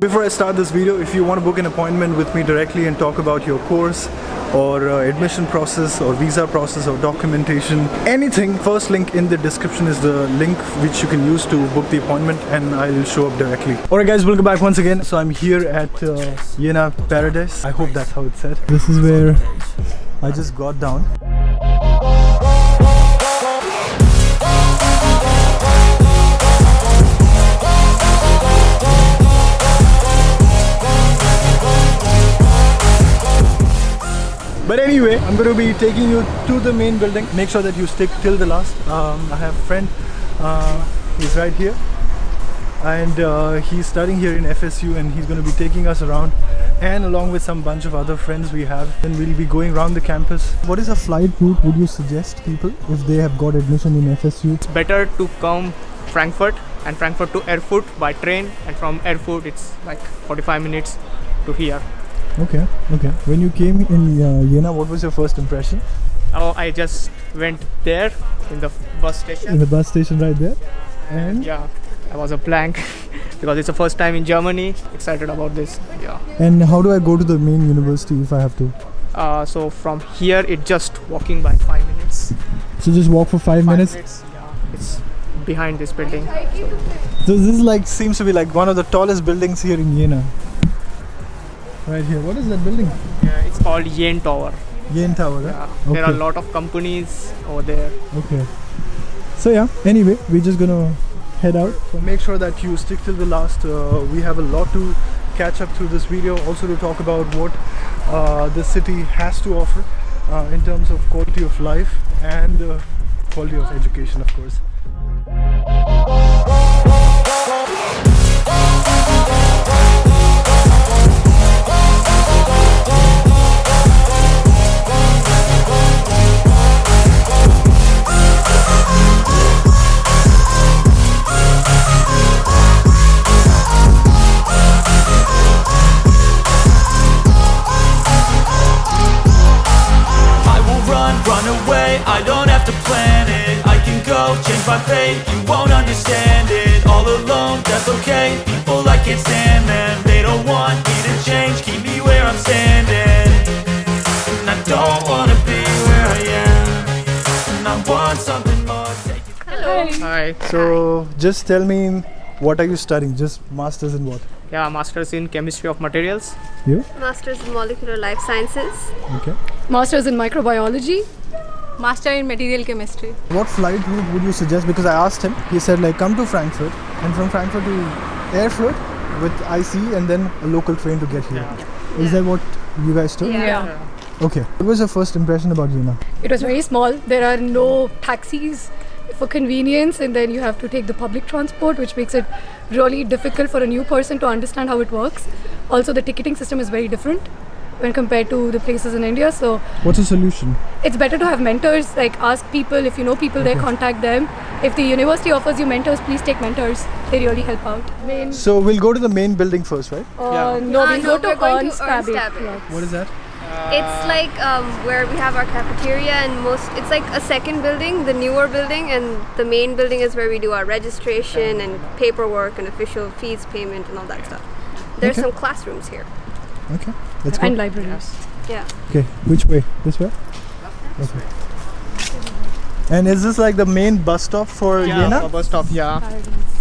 Before I start this video, if you want to book an appointment with me directly and talk about your course or admission process or visa process or documentation, anything, first link in the description is the link which you can use to book the appointment and I'll show up directly. Alright guys, welcome back once again. So I'm here at Jena Paradise. I hope that's how it's said. This is where I just got down. But anyway, I'm going to be taking you to the main building. Make sure that you stick till the last. I have a friend, he's right here. And he's studying here in FSU and he's going to be taking us around. And along with some bunch of other friends we have. And we'll be going around the campus. What is a flight route would you suggest people if they have got admission in FSU? It's better to come Frankfurt and Frankfurt to Erfurt by train. And from Erfurt it's like 45 minutes to here. Okay. When you came in Jena, what was your first impression? Oh, I just went there in the bus station. In the bus station right there? And yeah, I was a blank because it's the first time in Germany. Excited about this. Yeah. And how do I go to the main university if I have to? So from here, it's just walking by 5 minutes. So just walk for 5 minutes? Yeah, it's behind this building. So this is seems to be like one of the tallest buildings here in Jena. Right here. What is that building? Yeah, it's called Jena Tower. Jena Tower, yeah. Okay. There are a lot of companies over there. Okay. So yeah, anyway, we're just gonna head out. So make sure that you stick till the last. We have a lot to catch up through this video. Also to talk about what the city has to offer in terms of quality of life and quality of education, of course. I don't have to plan it. I can go change my fate. You won't understand it. All alone, that's okay. People I can't stand them. They don't want me to change. Keep me where I'm standing. And I don't wanna be where I am. And I want something more. Hello. Hi. So just tell me, what are you studying? Just masters in what? Yeah, masters in chemistry of materials. You? Masters in molecular life sciences. Okay. Masters in microbiology. Master in material chemistry. What flight route would you suggest? Because I asked him, he said come to Frankfurt and from Frankfurt to Erfurt with IC and then a local train to get here. Yeah. Is that what you guys took? Yeah. Okay. What was your first impression about Jena? It was very small. There are no taxis for convenience and then you have to take the public transport, which makes it really difficult for a new person to understand how it works. Also, the ticketing system is very different when compared to the places in India. So what's the solution? It's better to have mentors, ask people, if you know people there, contact them. If the university offers you mentors, please take mentors. They really help out. So we'll go to the main building first, right? No, we'll go to Ernst-Abbe. What is that? It's like where we have our cafeteria and it's like a second building, the newer building, and the main building is where we do our registration and paperwork and official fees payment and all that stuff. There's some classrooms here. Okay, let's go. And libraries. Yeah. Okay, which way? This way? Okay. And is this like the main bus stop for Jena? Bus stop, yeah.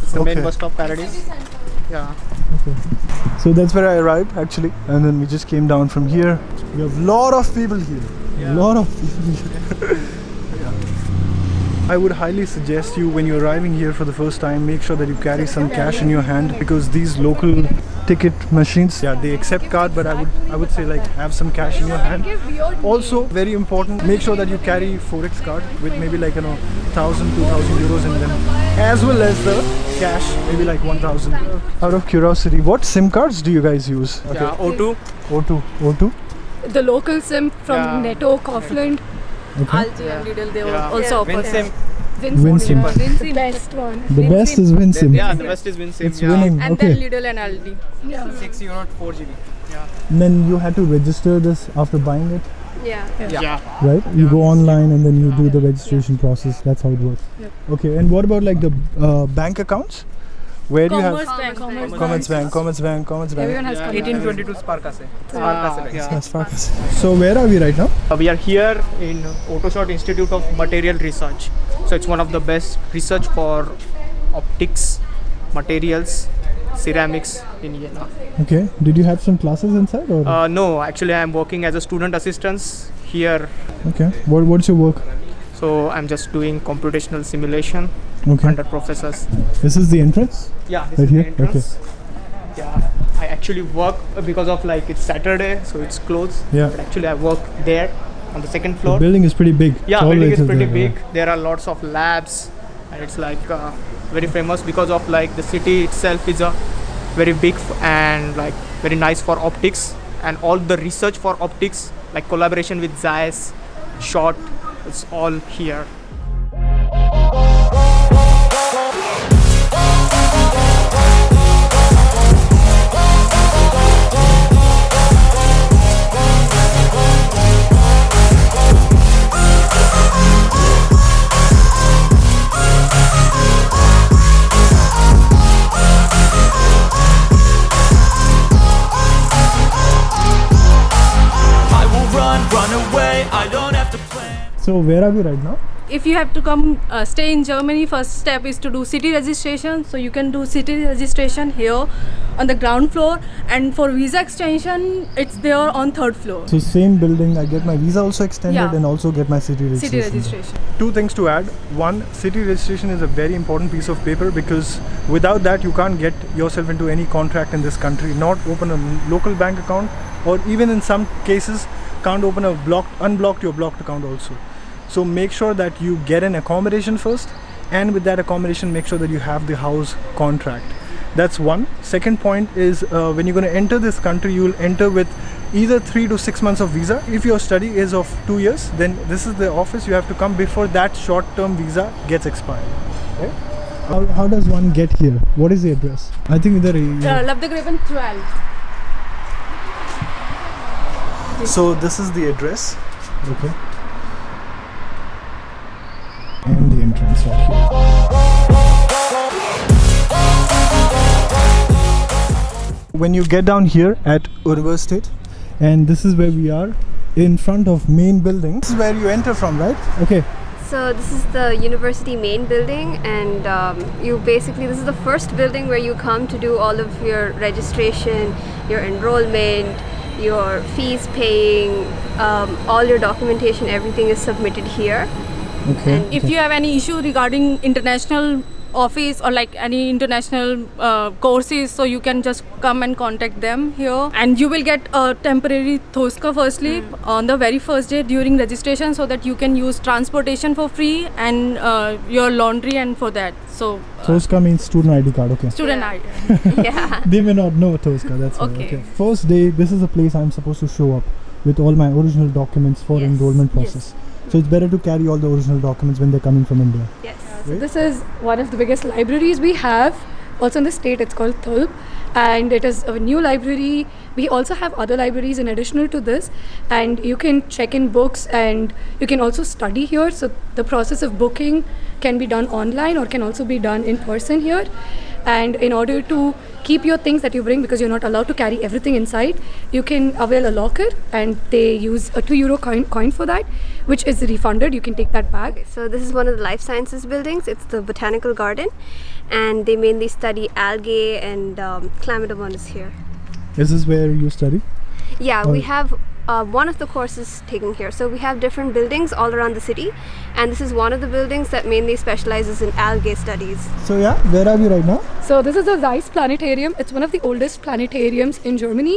It's the main bus stop, Paradise. Yeah. Okay. So that's where I arrived actually, and then we just came down from here. We have a lot of people here. Yeah. A lot of people here. I would highly suggest you, when you're arriving here for the first time, make sure that you carry some cash in your hand, because these local ticket machines, they accept card, but I would say have some cash in your hand. Also, very important, make sure that you carry Forex card with maybe 1,000, 2,000 euros in them, as well as the cash, maybe 1,000. Out of curiosity, what SIM cards do you guys use? Okay. Yeah, O2. O2. The local SIM from Netto, Kaufland. Okay. Aldi and Lidl, they also offer. WinSim. WinSim. The best one. The best is WinSim. Yeah, the best is WinSim. It's winning. And Okay. then Lidl and Aldi. Yeah. 6 euro 4 GB. Yeah. And then you had to register this after buying it, Yeah. right? You go online and then you do the registration process. That's how it works. Yep. Okay. And what about the bank accounts? Where do you have? Commerce Bank. Commerce Bank. Everyone has Commerce Bank. 1822 Sparkase. Yes, focus. So where are we right now? We are here in Autoshot Institute of Material Research. So it's one of the best research for optics, materials, ceramics in Jena. Okay. Did you have some classes inside or? No, actually I am working as a student assistant here. Okay. What's your work? So I'm just doing computational simulation Okay. under professors. This is the entrance? Yeah, this Right is here? the entrance. Yeah, I actually work because of like it's Saturday, so it's closed. Yeah. But actually I work there on the second The floor. building is pretty big. Yeah, It's building always is pretty there, big. There are lots of labs, and it's like very famous because of like the city itself is a very big and like very nice for optics, and all the research for optics like collaboration with Zeiss, Schott, it's all here. I will run away, I don't have to plan. So where are we right now? If you have to come stay in Germany, first step is to do city registration. So you can do city registration here on the ground floor, and for visa extension it's there on third floor. So same building, I get my visa also extended Yeah. and also get my city registration. City registration. Two things to add. One, city registration is a very important piece of paper because without that you can't get yourself into any contract in this country, not open a local bank account, or even in some cases can't open a unblocked your blocked account also. So make sure that you get an accommodation first, and with that accommodation make sure that you have the house contract. That's one. Second point is when you're going to enter this country, you will enter with either 3 to 6 months of visa. If your study is of 2 years, then this is the office you have to come before that short-term visa gets expired. Right? How does one get here? What is the address? I think Labdagreven 12. So this is the address. Okay. And the entrance right here. When you get down here at Universität, and this is where we are in front of main building. This is where you enter from, right? Okay. So this is the university main building, and this is the first building where you come to do all of your registration, your enrollment, your fees paying, all your documentation, everything is submitted here. Okay. If you have any issue regarding international office or like any international courses, so you can just come and contact them here, and you will get a temporary Toska firstly on the very first day during registration, so that you can use transportation for free and your laundry and for that. So Toska means student ID card. Okay. student Yeah. ID. Yeah. They may not know Toska. That's why. Okay. Okay. First day, this is the place I'm supposed to show up with all my original documents for Yes. enrollment process. So it's better to carry all the original documents when they're coming from India. Yes. Right? This is one of the biggest libraries we have. Also in the state, it's called Tulp, and it is a new library. We also have other libraries in additional to this, and you can check in books, and you can also study here. So the process of booking can be done online or can also be done in person here. And in order to keep your things that you bring, because you're not allowed to carry everything inside, you can avail a locker, and they use a €2 coin for that, which is refunded. You can take that back. So this is one of the life sciences buildings. It's the botanical garden, and they mainly study algae, and chlamydomonas is here. Is this where you study? Yeah, Oh. we have one of the courses taken here. So we have different buildings all around the city, and this is one of the buildings that mainly specializes in algae studies. So yeah, where are we right now? So this is the Zeiss Planetarium. It's one of the oldest planetariums in Germany,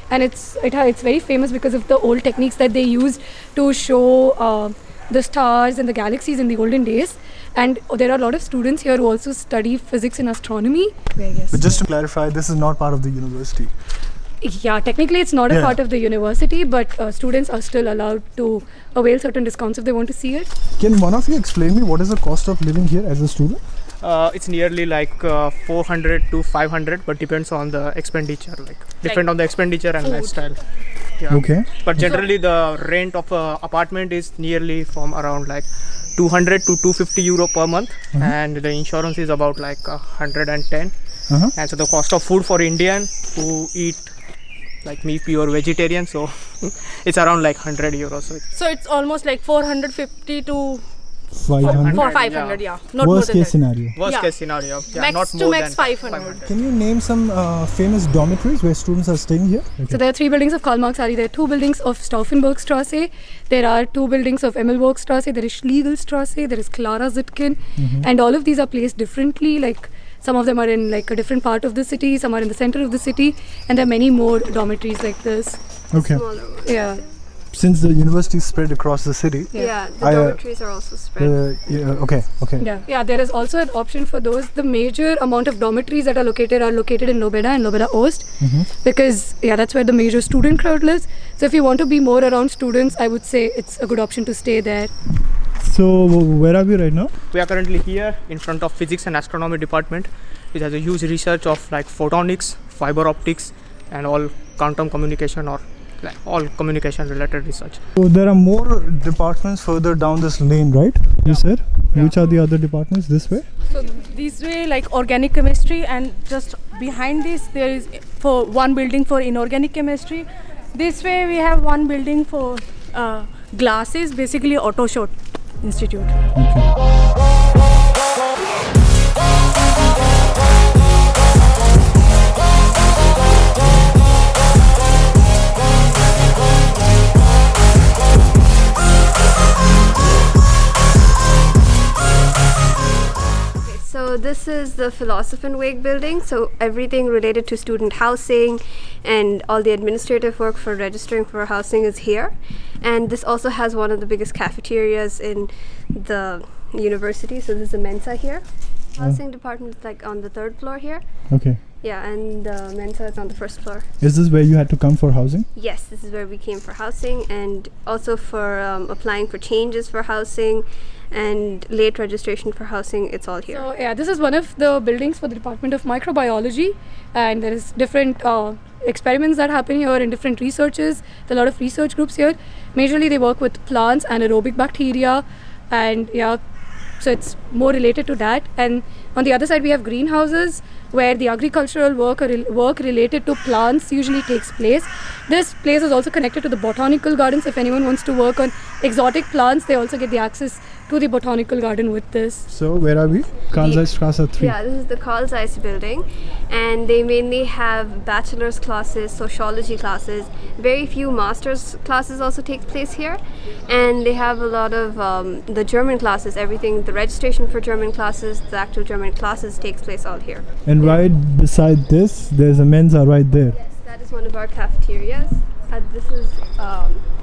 and it's very famous because of the old techniques that they used to show the stars and the galaxies in the olden days. And there are a lot of students here who also study physics and astronomy. But just to clarify, this is not part of the university. Yeah, technically it's not a Yeah. part of the university, but students are still allowed to avail certain discounts if they want to see it. Can one of you explain me what is the cost of living here as a student? It's nearly like 400 to 500, but depends on the expenditure. Depend on the expenditure and lifestyle. Yeah. Okay. But generally, the rent of a apartment is nearly from around like 200 to 250 euro per month, and the insurance is about like 110. And so the cost of food for Indian who eat like me, pure vegetarian, so it's around like 100 euros. So it's almost like 450 to 500. 500, yeah. Not more Worst than case that. scenario. Worst Yeah. case scenario. Yeah, Max not to more max than 500. Can you name some famous dormitories where students are staying here? So there are 3 buildings of Karl Marx Alley. There are 2 buildings of Stauffenbergstrasse. There are 2 buildings of Emmelbergstrasse. There is Schliegelstrasse. There is Clara Zitkin. And all of these are placed differently. Like some of them are in like a different part of the city. Some are in the center of the city. And there are many more dormitories like this. Okay. Smaller ones. Yeah. Since the university is spread across the city, Yeah, the I, dormitories are also spread. okay. Yeah, there is also an option for those. The major amount of dormitories that are located in Lobeda and Lobeda Ost, because that's where the major student crowd lives. So if you want to be more around students, I would say it's a good option to stay there. So where are we right now? We are currently here in front of physics and astronomy department, which has a huge research of like photonics, fiber optics, and all quantum communication or like all communication related research. So there are more departments further down this lane, right? You said? Which are the other departments this way? So this way, like organic chemistry, and just behind this there is for one building for inorganic chemistry. This way we have one building for glasses, basically Auto Shot Institute. So this is the Philosophenweg building. So everything related to student housing and all the administrative work for registering for housing is here. And this also has one of the biggest cafeterias in the university. So there's a Mensa here. Housing department is like on the 3rd floor here. Okay. Yeah, and the Mensa is on the 1st floor. Is this where you had to come for housing? Yes, this is where we came for housing and also for applying for changes for housing and late registration for housing. It's all here. So this is one of the buildings for the Department of Microbiology, and there is different experiments that happen here and different researches. There are a lot of research groups here. Majorly they work with plants and aerobic bacteria, and so it's more related to that. And on the other side we have greenhouses where the agricultural work related to plants usually takes place. This place is also connected to the botanical gardens. If anyone wants to work on exotic plants, they also get the access to the botanical garden with this. So where are we? Karl Zeiss Straße 3. Yeah, this is the Karl Zeiss building, and they mainly have bachelor's classes, sociology classes. Very few master's classes also take place here, and they have a lot of the German classes. Everything, the registration for German classes, the actual German classes takes place all here. And right beside this, there's a Mensa right there. Yes, that is one of our cafeterias. This is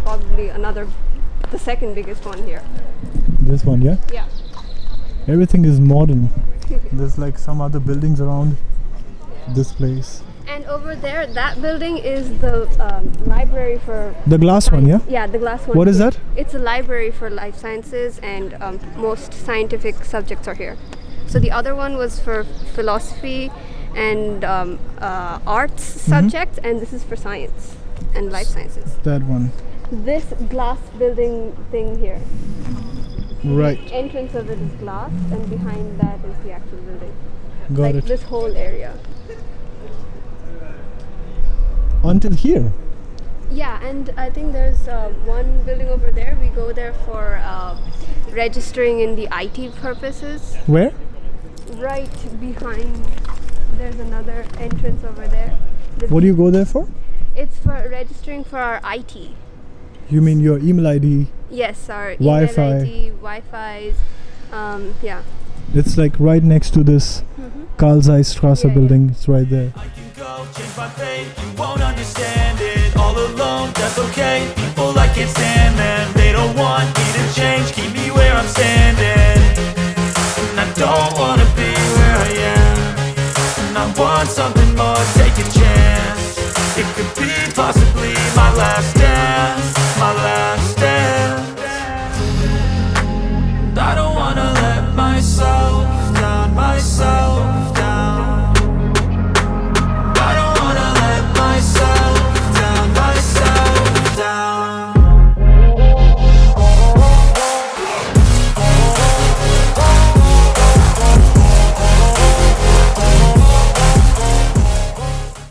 probably the second biggest one here. This one, yeah? Yeah. Everything is modern. There's like some other buildings around this place. And over there, that building is the library for... The glass one, yeah? Yeah, the glass one. What is that? It's a library for life sciences, and most scientific subjects are here. So the other one was for philosophy and arts subjects, and this is for science and life sciences. That one. This glass building thing here. Right. The entrance of it is glass, and behind that is the actual building. Got like it. this whole area. Until here. Yeah, and I think there's one building over there. We go there for registering in the IT purposes. Where? Right behind, there's another entrance over there. What do you go there for? It's for registering for our IT. You mean your email ID? Yes, our Wi-Fi. email ID, Wi-Fi's, yeah. It's like right next to this Karl Zeiss Straße Yeah, building. It's right there. I can go change my fate, you won't understand it. All alone, that's okay. People, I can't stand them. They don't want me to change, keep me where I'm standing. And I don't wanna be where I am. And I want something more, take a chance. It could be possibly my last dance, my last dance.